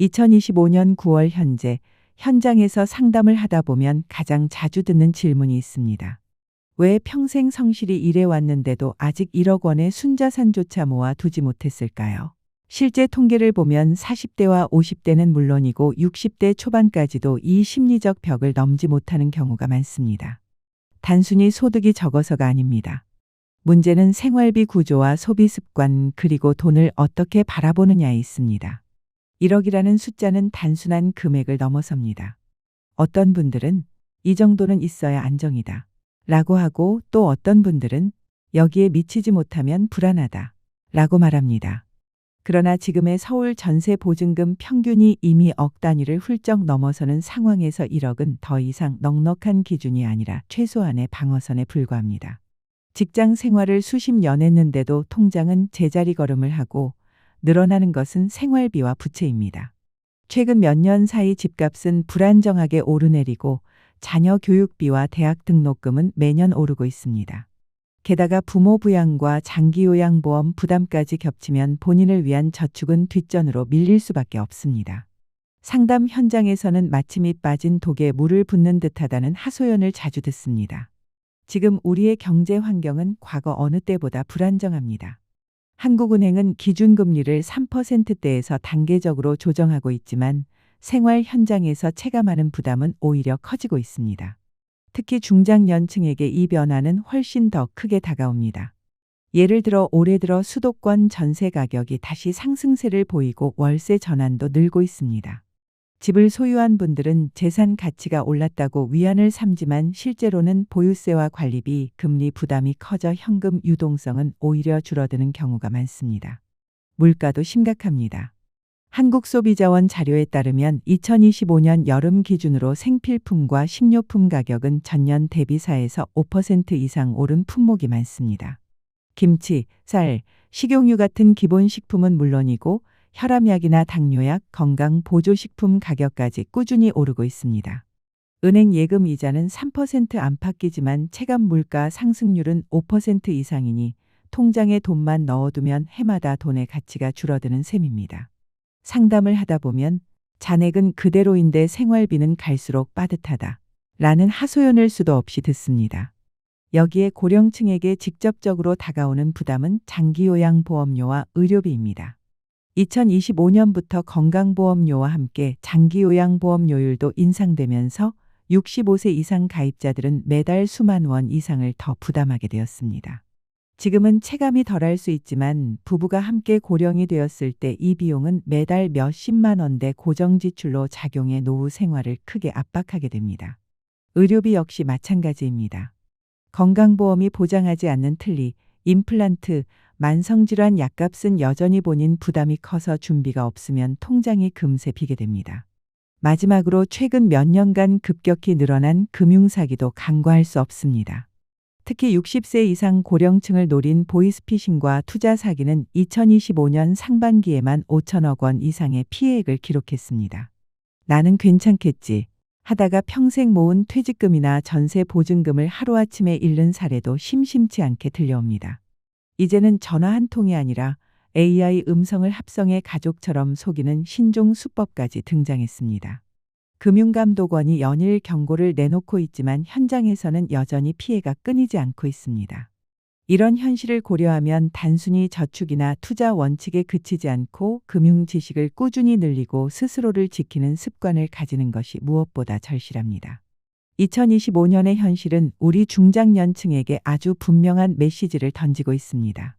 2025년 9월 현재 현장에서 상담을 하다 보면 가장 자주 듣는 질문이 있습니다. 왜 평생 성실히 일해왔는데도 아직 1억 원의 순자산조차 모아 두지 못했을까요? 실제 통계를 보면 40대와 50대는 물론이고 60대 초반까지도 이 심리적 벽을 넘지 못하는 경우가 많습니다. 단순히 소득이 적어서가 아닙니다. 문제는 생활비 구조와 소비 습관 그리고 돈을 어떻게 바라보느냐에 있습니다. 1억이라는 숫자는 단순한 금액을 넘어섭니다. 어떤 분들은 이 정도는 있어야 안정이다 라고 하고 또 어떤 분들은 여기에 미치지 못하면 불안하다 라고 말합니다. 그러나 지금의 서울 전세 보증금 평균이 이미 억 단위를 훌쩍 넘어서는 상황에서 1억은 더 이상 넉넉한 기준이 아니라 최소한의 방어선에 불과합니다. 직장 생활을 수십 년 했는데도 통장은 제자리 걸음을 하고 늘어나는 것은 생활비와 부채입니다. 최근 몇 년 사이 집값은 불안정하게 오르내리고 자녀 교육비와 대학 등록금은 매년 오르고 있습니다. 게다가 부모 부양과 장기요양보험 부담까지 겹치면 본인을 위한 저축은 뒷전으로 밀릴 수밖에 없습니다. 상담 현장에서는 마침이 빠진 독에 물을 붓는 듯하다는 하소연을 자주 듣습니다. 지금 우리의 경제 환경은 과거 어느 때보다 불안정합니다. 한국은행은 기준금리를 3%대에서 단계적으로 조정하고 있지만 생활 현장에서 체감하는 부담은 오히려 커지고 있습니다. 특히 중장년층에게 이 변화는 훨씬 더 크게 다가옵니다. 예를 들어 올해 들어 수도권 전세 가격이 다시 상승세를 보이고 월세 전환도 늘고 있습니다. 집을 소유한 분들은 재산 가치가 올랐다고 위안을 삼지만 실제로는 보유세와 관리비, 금리 부담이 커져 현금 유동성은 오히려 줄어드는 경우가 많습니다. 물가도 심각합니다. 한국소비자원 자료에 따르면 2025년 여름 기준으로 생필품과 식료품 가격은 전년 대비 4에서 5% 이상 오른 품목이 많습니다. 김치, 쌀, 식용유 같은 기본식품은 물론이고 혈압약이나 당뇨약, 건강보조식품 가격까지 꾸준히 오르고 있습니다. 은행 예금 이자는 3% 안팎이지만 체감 물가 상승률은 5% 이상이니 통장에 돈만 넣어두면 해마다 돈의 가치가 줄어드는 셈입니다. 상담을 하다 보면 잔액은 그대로인데 생활비는 갈수록 빠듯하다 라는 하소연을 수도 없이 듣습니다. 여기에 고령층에게 직접적으로 다가오는 부담은 장기요양보험료와 의료비입니다. 2025년부터 건강보험료와 함께 장기요양보험료율도 인상되면서 65세 이상 가입자들은 매달 수만 원 이상을 더 부담하게 되었습니다. 지금은 체감이 덜할 수 있지만 부부가 함께 고령이 되었을 때 이 비용은 매달 몇십만 원대 고정지출로 작용해 노후 생활을 크게 압박하게 됩니다. 의료비 역시 마찬가지입니다. 건강보험이 보장하지 않는 틀니, 임플란트, 만성질환 약값은 여전히 본인 부담이 커서 준비가 없으면 통장이 금세 비게 됩니다. 마지막으로 최근 몇 년간 급격히 늘어난 금융사기도 간과할 수 없습니다. 특히 60세 이상 고령층을 노린 보이스피싱과 투자 사기는 2025년 상반기에만 5천억 원 이상의 피해액을 기록했습니다. 나는 괜찮겠지 하다가 평생 모은 퇴직금이나 전세 보증금을 하루아침에 잃는 사례도 심심치 않게 들려옵니다. 이제는 전화 한 통이 아니라 AI 음성을 합성해 가족처럼 속이는 신종 수법까지 등장했습니다. 금융감독원이 연일 경고를 내놓고 있지만 현장에서는 여전히 피해가 끊이지 않고 있습니다. 이런 현실을 고려하면 단순히 저축이나 투자 원칙에 그치지 않고 금융 지식을 꾸준히 늘리고 스스로를 지키는 습관을 가지는 것이 무엇보다 절실합니다. 2025년의 현실은 우리 중장년층에게 아주 분명한 메시지를 던지고 있습니다.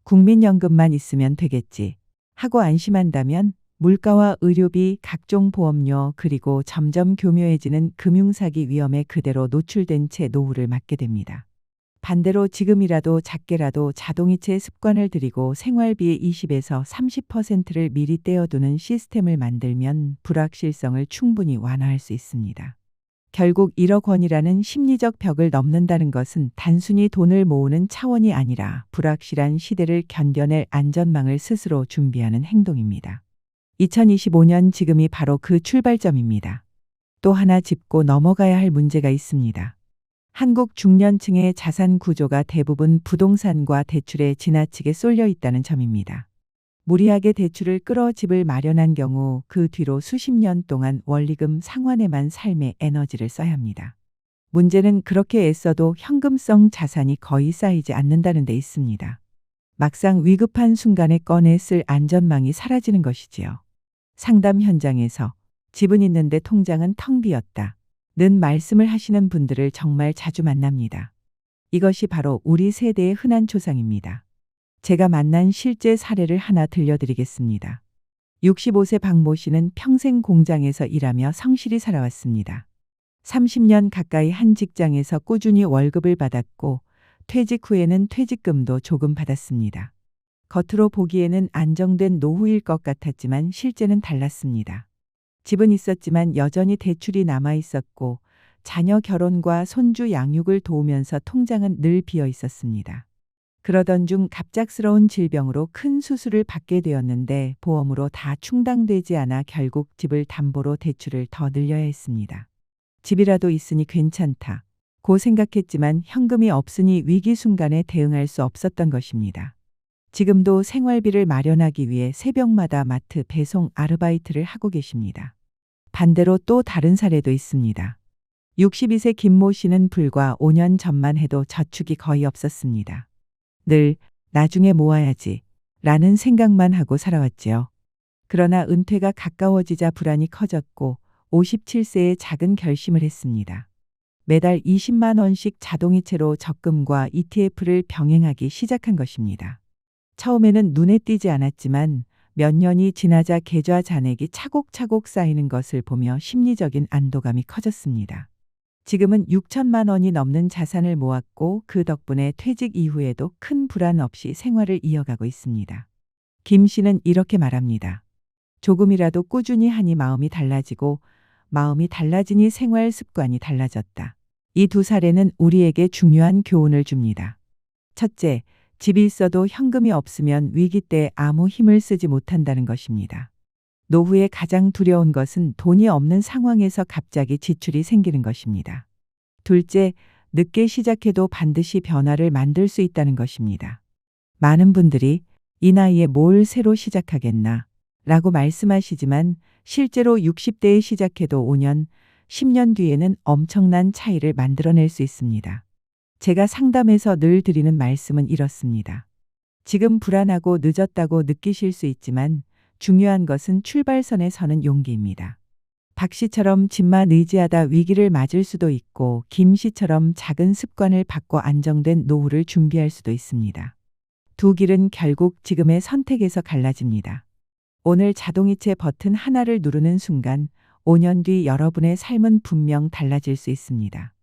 국민연금만 있으면 되겠지 하고 안심한다면 물가와 의료비, 각종 보험료 그리고 점점 교묘해지는 금융사기 위험에 그대로 노출된 채 노후를 맞게 됩니다. 반대로 지금이라도 작게라도 자동이체 습관을 들이고 생활비의 20에서 30%를 미리 떼어두는 시스템을 만들면 불확실성을 충분히 완화할 수 있습니다. 결국 1억 원이라는 심리적 벽을 넘는다는 것은 단순히 돈을 모으는 차원이 아니라 불확실한 시대를 견뎌낼 안전망을 스스로 준비하는 행동입니다. 2025년 지금이 바로 그 출발점입니다. 또 하나 짚고 넘어가야 할 문제가 있습니다. 한국 중년층의 자산 구조가 대부분 부동산과 대출에 지나치게 쏠려 있다는 점입니다. 무리하게 대출을 끌어 집을 마련한 경우 그 뒤로 수십 년 동안 원리금 상환에만 삶의 에너지를 써야 합니다. 문제는 그렇게 애써도 현금성 자산이 거의 쌓이지 않는다는 데 있습니다. 막상 위급한 순간에 꺼내 쓸 안전망이 사라지는 것이지요. 상담 현장에서 집은 있는데 통장은 텅 비었다 는 말씀을 하시는 분들을 정말 자주 만납니다. 이것이 바로 우리 세대의 흔한 초상입니다. 제가 만난 실제 사례를 하나 들려드리겠습니다. 65세 박모 씨는 평생 공장에서 일하며 성실히 살아왔습니다. 30년 가까이 한 직장에서 꾸준히 월급을 받았고 퇴직 후에는 퇴직금도 조금 받았습니다. 겉으로 보기에는 안정된 노후일 것 같았지만 실제는 달랐습니다. 집은 있었지만 여전히 대출이 남아 있었고 자녀 결혼과 손주 양육을 도우면서 통장은 늘 비어 있었습니다. 그러던 중 갑작스러운 질병으로 큰 수술을 받게 되었는데 보험으로 다 충당되지 않아 결국 집을 담보로 대출을 더 늘려야 했습니다. 집이라도 있으니 괜찮다 고 생각했지만 현금이 없으니 위기 순간에 대응할 수 없었던 것입니다. 지금도 생활비를 마련하기 위해 새벽마다 마트 배송 아르바이트를 하고 계십니다. 반대로 또 다른 사례도 있습니다. 62세 김모 씨는 불과 5년 전만 해도 저축이 거의 없었습니다. 늘 나중에 모아야지 라는 생각만 하고 살아왔지요. 그러나 은퇴가 가까워지자 불안이 커졌고 57세에 작은 결심을 했습니다. 매달 20만 원씩 자동이체로 적금과 ETF를 병행하기 시작한 것입니다. 처음에는 눈에 띄지 않았지만 몇 년이 지나자 계좌 잔액이 차곡차곡 쌓이는 것을 보며 심리적인 안도감이 커졌습니다. 지금은 6천만 원이 넘는 자산을 모았고 그 덕분에 퇴직 이후에도 큰 불안 없이 생활을 이어가고 있습니다. 김 씨는 이렇게 말합니다. 조금이라도 꾸준히 하니 마음이 달라지고 마음이 달라지니 생활 습관이 달라졌다. 이 두 사례는 우리에게 중요한 교훈을 줍니다. 첫째, 집이 있어도 현금이 없으면 위기 때 아무 힘을 쓰지 못한다는 것입니다. 노후에 가장 두려운 것은 돈이 없는 상황에서 갑자기 지출이 생기는 것입니다. 둘째, 늦게 시작해도 반드시 변화를 만들 수 있다는 것입니다. 많은 분들이 이 나이에 뭘 새로 시작하겠나 라고 말씀하시지만 실제로 60대에 시작해도 5년, 10년 뒤에는 엄청난 차이를 만들어낼 수 있습니다. 제가 상담에서 늘 드리는 말씀은 이렇습니다. 지금 불안하고 늦었다고 느끼실 수 있지만 중요한 것은 출발선에 서는 용기입니다. 박 씨처럼 집만 의지하다 위기를 맞을 수도 있고 김 씨처럼 작은 습관을 바꿔 안정된 노후를 준비할 수도 있습니다. 두 길은 결국 지금의 선택에서 갈라집니다. 오늘 자동이체 버튼 하나를 누르는 순간 5년 뒤 여러분의 삶은 분명 달라질 수 있습니다.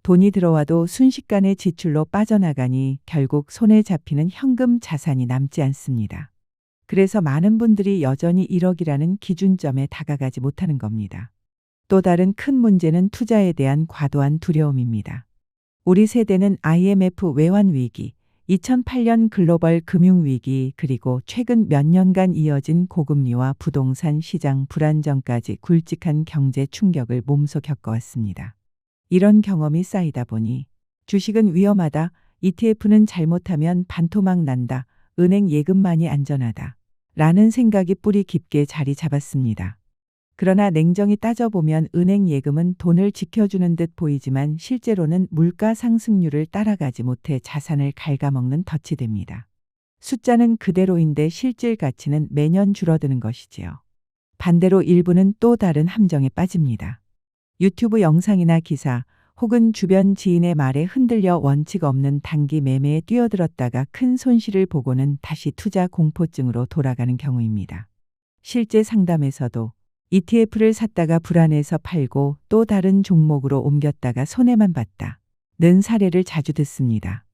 돈이 들어와도 순식간에 지출로 빠져나가니 결국 손에 잡히는 현금 자산이 남지 않습니다. 그래서 많은 분들이 여전히 1억이라는 기준점에 다가가지 못하는 겁니다. 또 다른 큰 문제는 투자에 대한 과도한 두려움입니다. 우리 세대는 IMF 외환 위기, 2008년 글로벌 금융위기 그리고 최근 몇 년간 이어진 고금리와 부동산 시장 불안정까지 굵직한 경제 충격을 몸소 겪어왔습니다. 이런 경험이 쌓이다 보니 주식은 위험하다, ETF는 잘못하면 반토막 난다, 은행 예금만이 안전하다 라는 생각이 뿌리 깊게 자리 잡았습니다. 그러나 냉정히 따져보면 은행 예금은 돈을 지켜주는 듯 보이지만 실제로는 물가 상승률을 따라가지 못해 자산을 갉아먹는 덫이 됩니다. 숫자는 그대로인데 실질 가치는 매년 줄어드는 것이지요. 반대로 일부는 또 다른 함정에 빠집니다. 유튜브 영상이나 기사 혹은 주변 지인의 말에 흔들려 원칙 없는 단기 매매에 뛰어들었다가 큰 손실을 보고는 다시 투자 공포증으로 돌아가는 경우입니다. 실제 상담에서도 ETF를 샀다가 불안해서 팔고 또 다른 종목으로 옮겼다가 손해만 봤다는 사례를 자주 듣습니다.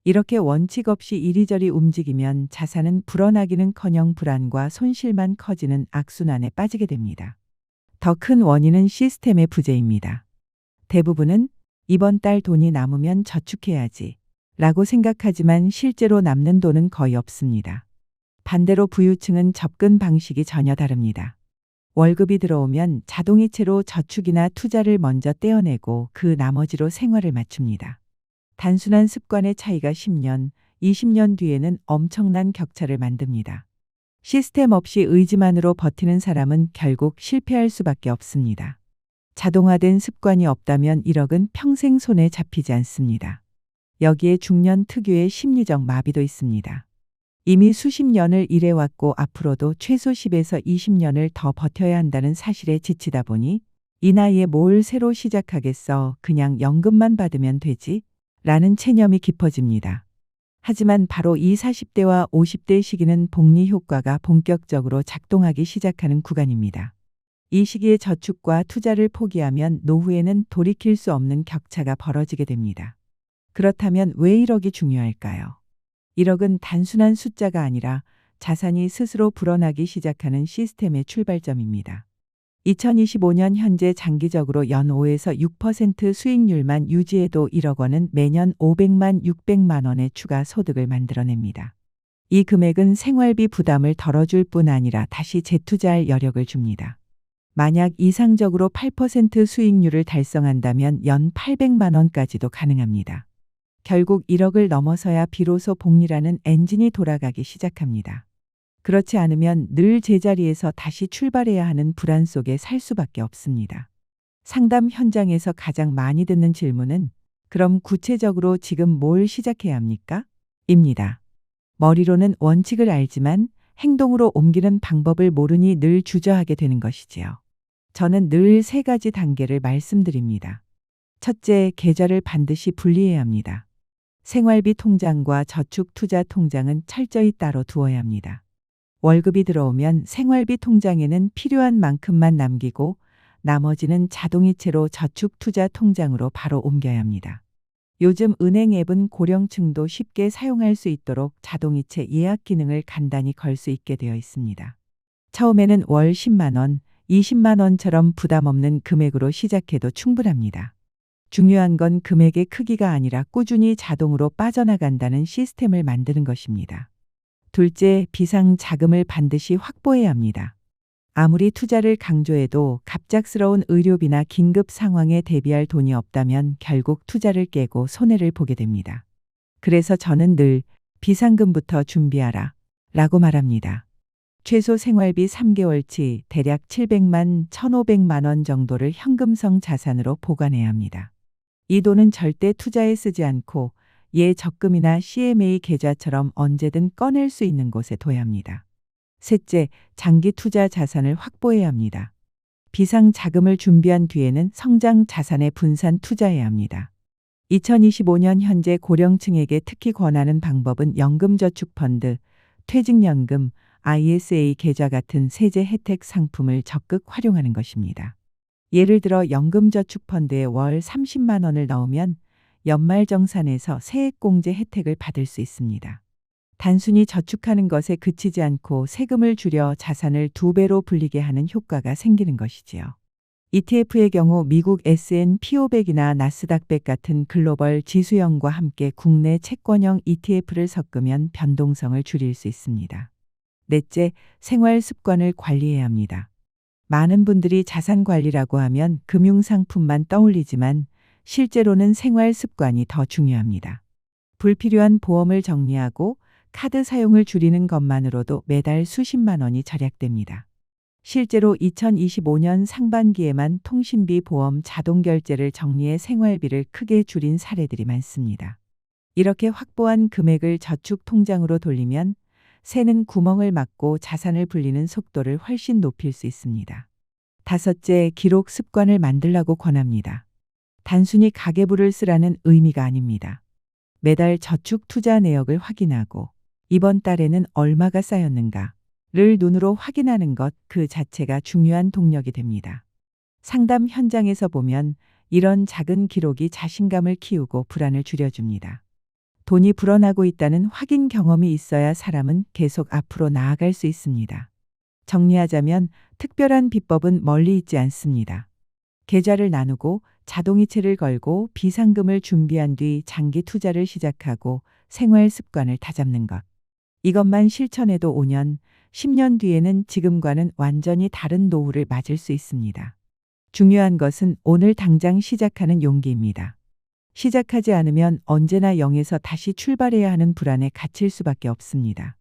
이렇게 원칙 없이 이리저리 움직이면 자산은 불어나기는커녕 불안과 손실만 커지는 악순환에 빠지게 됩니다. 더 큰 원인은 시스템의 부재입니다. 대부분은 이번 달 돈이 남으면 저축해야지 라고 생각하지만 실제로 남는 돈은 거의 없습니다. 반대로 부유층은 접근 방식이 전혀 다릅니다. 월급이 들어오면 자동이체로 저축이나 투자를 먼저 떼어내고 그 나머지로 생활을 맞춥니다. 단순한 습관의 차이가 10년, 20년 뒤에는 엄청난 격차를 만듭니다. 시스템 없이 의지만으로 버티는 사람은 결국 실패할 수밖에 없습니다. 자동화된 습관이 없다면 1억은 평생 손에 잡히지 않습니다. 여기에 중년 특유의 심리적 마비도 있습니다. 이미 수십 년을 일해왔고 앞으로도 최소 10에서 20년을 더 버텨야 한다는 사실에 지치다 보니 이 나이에 뭘 새로 시작하겠어, 그냥 연금만 받으면 되지? 라는 체념이 깊어집니다. 하지만 바로 이 40대와 50대 시기는 복리 효과가 본격적으로 작동하기 시작하는 구간입니다. 이 시기에 저축과 투자를 포기하면 노후에는 돌이킬 수 없는 격차가 벌어지게 됩니다. 그렇다면 왜 1억이 중요할까요? 1억은 단순한 숫자가 아니라 자산이 스스로 불어나기 시작하는 시스템의 출발점입니다. 2025년 현재 장기적으로 연 5에서 6% 수익률만 유지해도 1억 원은 매년 500만 600만 원의 추가 소득을 만들어냅니다. 이 금액은 생활비 부담을 덜어줄 뿐 아니라 다시 재투자할 여력을 줍니다. 만약 이상적으로 8% 수익률을 달성한다면 연 800만 원까지도 가능합니다. 결국 1억을 넘어서야 비로소 복리라는 엔진이 돌아가기 시작합니다. 그렇지 않으면 늘 제자리에서 다시 출발해야 하는 불안 속에 살 수밖에 없습니다. 상담 현장에서 가장 많이 듣는 질문은 그럼 구체적으로 지금 뭘 시작해야 합니까? 입니다. 머리로는 원칙을 알지만 행동으로 옮기는 방법을 모르니 늘 주저하게 되는 것이지요. 저는 늘 3가지 단계를 말씀드립니다. 첫째, 계좌를 반드시 분리해야 합니다. 생활비 통장과 저축 투자 통장은 철저히 따로 두어야 합니다. 월급이 들어오면 생활비 통장에는 필요한 만큼만 남기고 나머지는 자동이체로 저축 투자 통장으로 바로 옮겨야 합니다. 요즘 은행 앱은 고령층도 쉽게 사용할 수 있도록 자동이체 예약 기능을 간단히 걸 수 있게 되어 있습니다. 처음에는 월 10만 원, 20만 원처럼 부담 없는 금액으로 시작해도 충분합니다. 중요한 건 금액의 크기가 아니라 꾸준히 자동으로 빠져나간다는 시스템을 만드는 것입니다. 둘째, 비상 자금을 반드시 확보해야 합니다. 아무리 투자를 강조해도 갑작스러운 의료비나 긴급 상황에 대비할 돈이 없다면 결국 투자를 깨고 손해를 보게 됩니다. 그래서 저는 늘 비상금부터 준비하라 라고 말합니다. 최소 생활비 3개월치 대략 700만, 1,500만 원 정도를 현금성 자산으로 보관해야 합니다. 이 돈은 절대 투자에 쓰지 않고 예적금이나 CMA 계좌처럼 언제든 꺼낼 수 있는 곳에 둬야 합니다. 셋째, 장기 투자 자산을 확보해야 합니다. 비상 자금을 준비한 뒤에는 성장 자산에 분산 투자해야 합니다. 2025년 현재 고령층에게 특히 권하는 방법은 연금저축펀드, 퇴직연금, ISA 계좌 같은 세제 혜택 상품을 적극 활용하는 것입니다. 예를 들어 연금저축펀드에 월 30만 원을 넣으면 연말정산에서 세액공제 혜택을 받을 수 있습니다. 단순히 저축하는 것에 그치지 않고 세금을 줄여 자산을 2배로 불리게 하는 효과가 생기는 것이지요. ETF의 경우 미국 S&P 500이나 나스닥 100 같은 글로벌 지수형과 함께 국내 채권형 ETF를 섞으면 변동성을 줄일 수 있습니다. 넷째, 생활 습관을 관리해야 합니다. 많은 분들이 자산 관리라고 하면 금융상품만 떠올리지만 실제로는 생활 습관이 더 중요합니다. 불필요한 보험을 정리하고 카드 사용을 줄이는 것만으로도 매달 수십만 원이 절약됩니다. 실제로 2025년 상반기에만 통신비 보험 자동 결제를 정리해 생활비를 크게 줄인 사례들이 많습니다. 이렇게 확보한 금액을 저축 통장으로 돌리면 새는 구멍을 막고 자산을 불리는 속도를 훨씬 높일 수 있습니다. 다섯째, 기록 습관을 만들라고 권합니다. 단순히 가계부를 쓰라는 의미가 아닙니다. 매달 저축 투자 내역을 확인하고 이번 달에는 얼마가 쌓였는가를 눈으로 확인하는 것 그 자체가 중요한 동력이 됩니다. 상담 현장에서 보면 이런 작은 기록이 자신감을 키우고 불안을 줄여줍니다. 돈이 불어나고 있다는 확인 경험이 있어야 사람은 계속 앞으로 나아갈 수 있습니다. 정리하자면 특별한 비법은 멀리 있지 않습니다. 계좌를 나누고 자동이체를 걸고 비상금을 준비한 뒤 장기 투자를 시작하고 생활 습관을 다잡는 것. 이것만 실천해도 5년, 10년 뒤에는 지금과는 완전히 다른 노후를 맞을 수 있습니다. 중요한 것은 오늘 당장 시작하는 용기입니다. 시작하지 않으면 언제나 0에서 다시 출발해야 하는 불안에 갇힐 수밖에 없습니다.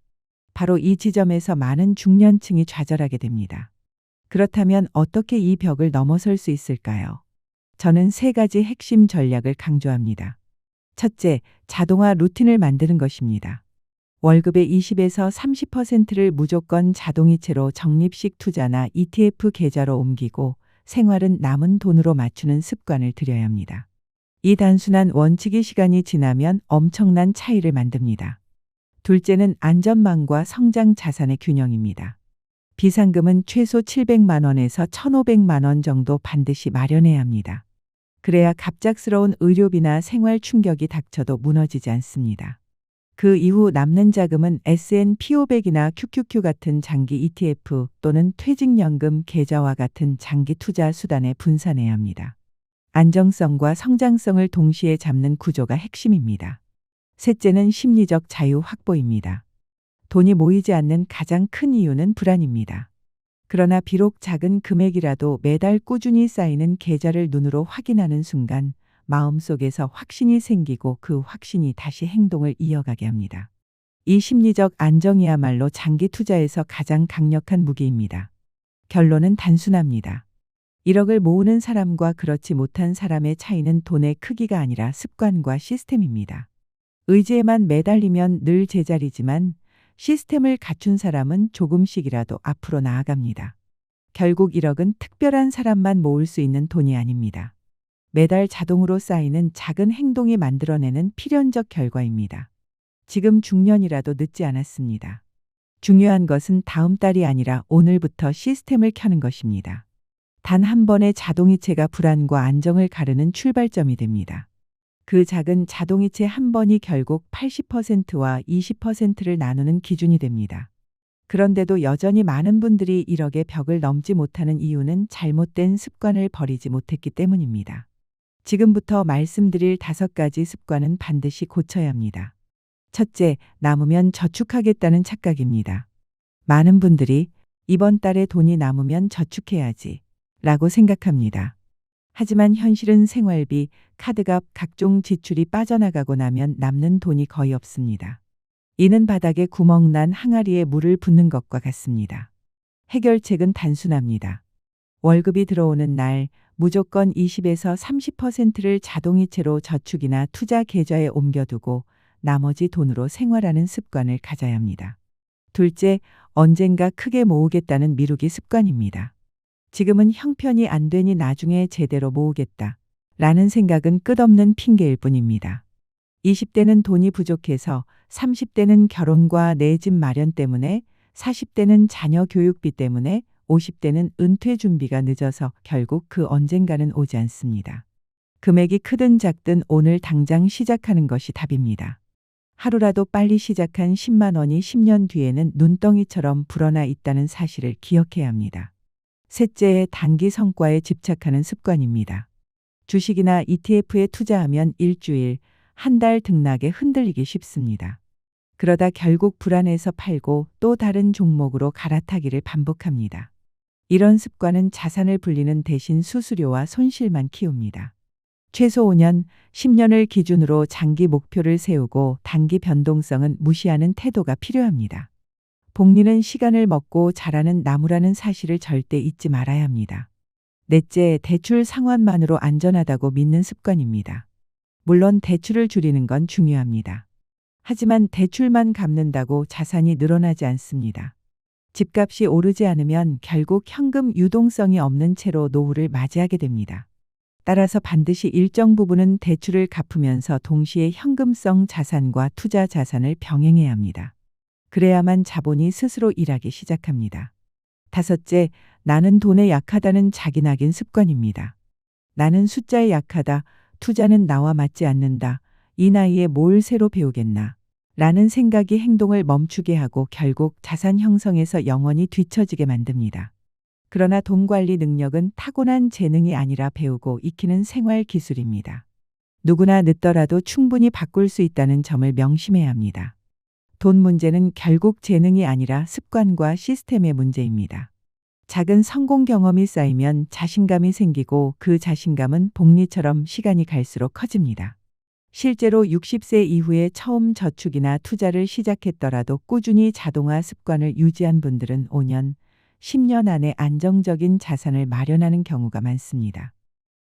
바로 이 지점에서 많은 중년층이 좌절하게 됩니다. 그렇다면 어떻게 이 벽을 넘어설 수 있을까요? 저는 세 가지 핵심 전략을 강조합니다. 첫째, 자동화 루틴을 만드는 것입니다. 월급의 20에서 30%를 무조건 자동이체로 적립식 투자나 ETF 계좌로 옮기고 생활은 남은 돈으로 맞추는 습관을 들여야 합니다. 이 단순한 원칙이 시간이 지나면 엄청난 차이를 만듭니다. 둘째는 안전망과 성장 자산의 균형입니다. 비상금은 최소 700만 원에서 1,500만 원 정도 반드시 마련해야 합니다. 그래야 갑작스러운 의료비나 생활 충격이 닥쳐도 무너지지 않습니다. 그 이후 남는 자금은 S&P 500이나 QQQ 같은 장기 ETF 또는 퇴직연금 계좌와 같은 장기 투자 수단에 분산해야 합니다. 안정성과 성장성을 동시에 잡는 구조가 핵심입니다. 셋째는 심리적 자유 확보입니다. 돈이 모이지 않는 가장 큰 이유는 불안입니다. 그러나 비록 작은 금액이라도 매달 꾸준히 쌓이는 계좌를 눈으로 확인하는 순간 마음속에서 확신이 생기고 그 확신이 다시 행동을 이어가게 합니다. 이 심리적 안정이야말로 장기 투자에서 가장 강력한 무기입니다. 결론은 단순합니다. 1억을 모으는 사람과 그렇지 못한 사람의 차이는 돈의 크기가 아니라 습관과 시스템입니다. 의지에만 매달리면 늘 제자리지만 시스템을 갖춘 사람은 조금씩이라도 앞으로 나아갑니다. 결국 1억은 특별한 사람만 모을 수 있는 돈이 아닙니다. 매달 자동으로 쌓이는 작은 행동이 만들어내는 필연적 결과입니다. 지금 중년이라도 늦지 않았습니다. 중요한 것은 다음 달이 아니라 오늘부터 시스템을 켜는 것입니다. 단 한 번의 자동이체가 불안과 안정을 가르는 출발점이 됩니다. 그 작은 자동이체 한 번이 결국 80%와 20%를 나누는 기준이 됩니다. 그런데도 여전히 많은 분들이 1억의 벽을 넘지 못하는 이유는 잘못된 습관을 버리지 못했기 때문입니다. 지금부터 말씀드릴 5가지 습관은 반드시 고쳐야 합니다. 첫째, 남으면 저축하겠다는 착각입니다. 많은 분들이 이번 달에 돈이 남으면 저축해야지 라고 생각합니다. 하지만 현실은 생활비, 카드값, 각종 지출이 빠져나가고 나면 남는 돈이 거의 없습니다. 이는 바닥에 구멍난 항아리에 물을 붓는 것과 같습니다. 해결책은 단순합니다. 월급이 들어오는 날 무조건 20에서 30%를 자동이체로 저축이나 투자 계좌에 옮겨두고 나머지 돈으로 생활하는 습관을 가져야 합니다. 둘째, 언젠가 크게 모으겠다는 미루기 습관입니다. 지금은 형편이 안 되니 나중에 제대로 모으겠다 라는 생각은 끝없는 핑계일 뿐입니다. 20대는 돈이 부족해서, 30대는 결혼과 내 집 마련 때문에, 40대는 자녀 교육비 때문에, 50대는 은퇴 준비가 늦어서 결국 그 언젠가는 오지 않습니다. 금액이 크든 작든 오늘 당장 시작하는 것이 답입니다. 하루라도 빨리 시작한 10만 원이 10년 뒤에는 눈덩이처럼 불어나 있다는 사실을 기억해야 합니다. 셋째의 단기 성과에 집착하는 습관입니다. 주식이나 ETF에 투자하면 일주일, 한 달 등락에 흔들리기 쉽습니다. 그러다 결국 불안해서 팔고 또 다른 종목으로 갈아타기를 반복합니다. 이런 습관은 자산을 불리는 대신 수수료와 손실만 키웁니다. 최소 5년, 10년을 기준으로 장기 목표를 세우고 단기 변동성은 무시하는 태도가 필요합니다. 복리는 시간을 먹고 자라는 나무라는 사실을 절대 잊지 말아야 합니다. 넷째, 대출 상환만으로 안전하다고 믿는 습관입니다. 물론 대출을 줄이는 건 중요합니다. 하지만 대출만 갚는다고 자산이 늘어나지 않습니다. 집값이 오르지 않으면 결국 현금 유동성이 없는 채로 노후를 맞이하게 됩니다. 따라서 반드시 일정 부분은 대출을 갚으면서 동시에 현금성 자산과 투자 자산을 병행해야 합니다. 그래야만 자본이 스스로 일하기 시작합니다. 다섯째, 나는 돈에 약하다는 자기 낙인 습관입니다. 나는 숫자에 약하다, 투자는 나와 맞지 않는다, 이 나이에 뭘 새로 배우겠나 라는 생각이 행동을 멈추게 하고 결국 자산 형성에서 영원히 뒤처지게 만듭니다. 그러나 돈 관리 능력은 타고난 재능이 아니라 배우고 익히는 생활 기술입니다. 누구나 늦더라도 충분히 바꿀 수 있다는 점을 명심해야 합니다. 돈 문제는 결국 재능이 아니라 습관과 시스템의 문제입니다. 작은 성공 경험이 쌓이면 자신감이 생기고 그 자신감은 복리처럼 시간이 갈수록 커집니다. 실제로 60세 이후에 처음 저축이나 투자를 시작했더라도 꾸준히 자동화 습관을 유지한 분들은 5년, 10년 안에 안정적인 자산을 마련하는 경우가 많습니다.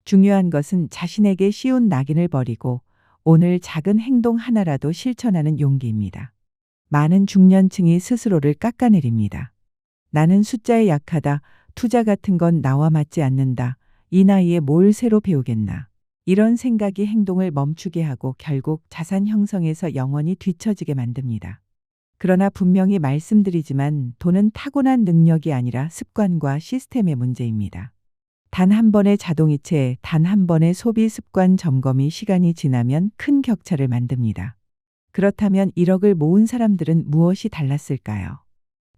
중요한 것은 자신에게 쉬운 낙인을 버리고 오늘 작은 행동 하나라도 실천하는 용기입니다. 많은 중년층이 스스로를 깎아내립니다. 나는 숫자에 약하다. 투자 같은 건 나와 맞지 않는다. 이 나이에 뭘 새로 배우겠나. 이런 생각이 행동을 멈추게 하고 결국 자산 형성에서 영원히 뒤처지게 만듭니다. 그러나 분명히 말씀드리지만 돈은 타고난 능력이 아니라 습관과 시스템의 문제입니다. 단 한 번의 자동이체, 단 한 번의 소비 습관 점검이 시간이 지나면 큰 격차를 만듭니다. 그렇다면 1억을 모은 사람들은 무엇이 달랐을까요?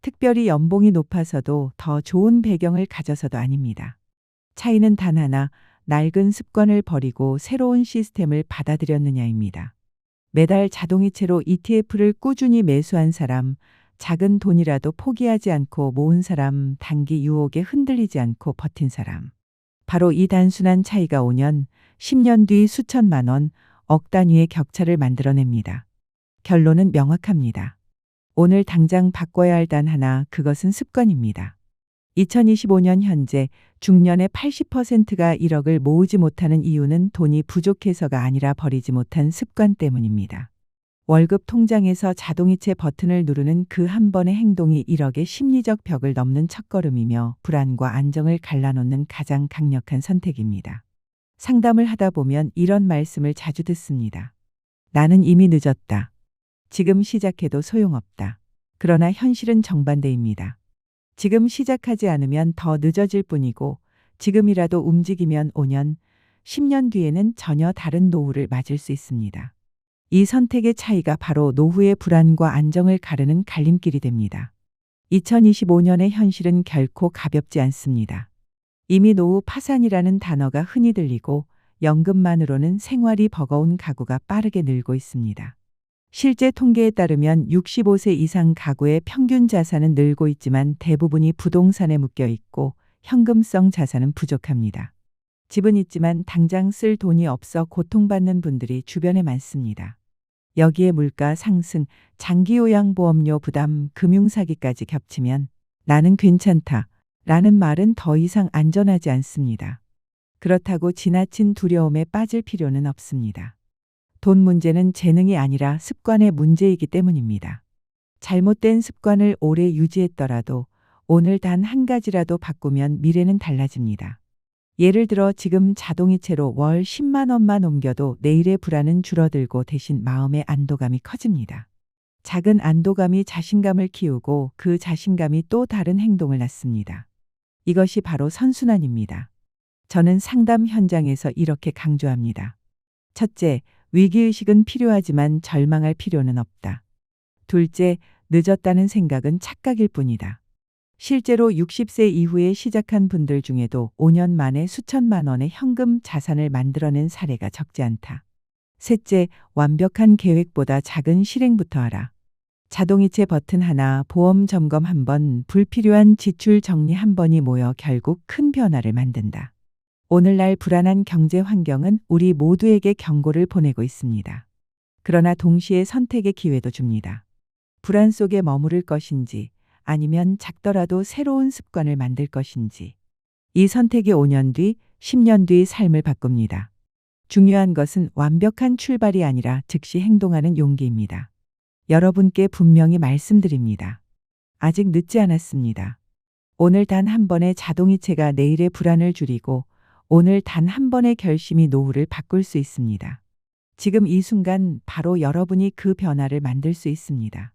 특별히 연봉이 높아서도 더 좋은 배경을 가져서도 아닙니다. 차이는 단 하나, 낡은 습관을 버리고 새로운 시스템을 받아들였느냐입니다. 매달 자동이체로 ETF를 꾸준히 매수한 사람, 작은 돈이라도 포기하지 않고 모은 사람, 단기 유혹에 흔들리지 않고 버틴 사람. 바로 이 단순한 차이가 5년, 10년 뒤 수천만 원, 억 단위의 격차를 만들어냅니다. 결론은 명확합니다. 오늘 당장 바꿔야 할 단 하나, 그것은 습관입니다. 2025년 현재 중년의 80%가 1억을 모으지 못하는 이유는 돈이 부족해서가 아니라 버리지 못한 습관 때문입니다. 월급 통장에서 자동이체 버튼을 누르는 그 한 번의 행동이 1억의 심리적 벽을 넘는 첫걸음이며 불안과 안정을 갈라놓는 가장 강력한 선택입니다. 상담을 하다 보면 이런 말씀을 자주 듣습니다. 나는 이미 늦었다. 지금 시작해도 소용없다. 그러나 현실은 정반대입니다. 지금 시작하지 않으면 더 늦어질 뿐이고 지금이라도 움직이면 5년, 10년 뒤에는 전혀 다른 노후를 맞을 수 있습니다. 이 선택의 차이가 바로 노후의 불안과 안정을 가르는 갈림길이 됩니다. 2025년의 현실은 결코 가볍지 않습니다. 이미 노후 파산이라는 단어가 흔히 들리고 연금만으로는 생활이 버거운 가구가 빠르게 늘고 있습니다. 실제 통계에 따르면 65세 이상 가구의 평균 자산은 늘고 있지만 대부분이 부동산에 묶여 있고 현금성 자산은 부족합니다. 집은 있지만 당장 쓸 돈이 없어 고통받는 분들이 주변에 많습니다. 여기에 물가 상승, 장기요양보험료 부담, 금융사기까지 겹치면 나는 괜찮다 라는 말은 더 이상 안전하지 않습니다. 그렇다고 지나친 두려움에 빠질 필요는 없습니다. 돈 문제는 재능이 아니라 습관의 문제이기 때문입니다. 잘못된 습관을 오래 유지했더라도 오늘 단 한 가지라도 바꾸면 미래는 달라집니다. 예를 들어 지금 자동이체로 월 10만 원만 옮겨도 내일의 불안은 줄어들고 대신 마음의 안도감이 커집니다. 작은 안도감이 자신감을 키우고 그 자신감이 또 다른 행동을 낳습니다. 이것이 바로 선순환입니다. 저는 상담 현장에서 이렇게 강조합니다. 첫째, 위기의식은 필요하지만 절망할 필요는 없다. 둘째, 늦었다는 생각은 착각일 뿐이다. 실제로 60세 이후에 시작한 분들 중에도 5년 만에 수천만 원의 현금 자산을 만들어낸 사례가 적지 않다. 셋째, 완벽한 계획보다 작은 실행부터 하라. 자동이체 버튼 하나, 보험 점검 한 번, 불필요한 지출 정리 한 번이 모여 결국 큰 변화를 만든다. 오늘날 불안한 경제 환경은 우리 모두에게 경고를 보내고 있습니다. 그러나 동시에 선택의 기회도 줍니다. 불안 속에 머무를 것인지 아니면 작더라도 새로운 습관을 만들 것인지. 이 선택이 5년 뒤, 10년 뒤 삶을 바꿉니다. 중요한 것은 완벽한 출발이 아니라 즉시 행동하는 용기입니다. 여러분께 분명히 말씀드립니다. 아직 늦지 않았습니다. 오늘 단 한 번의 자동이체가 내일의 불안을 줄이고 오늘 단 한 번의 결심이 노후를 바꿀 수 있습니다. 지금 이 순간 바로 여러분이 그 변화를 만들 수 있습니다.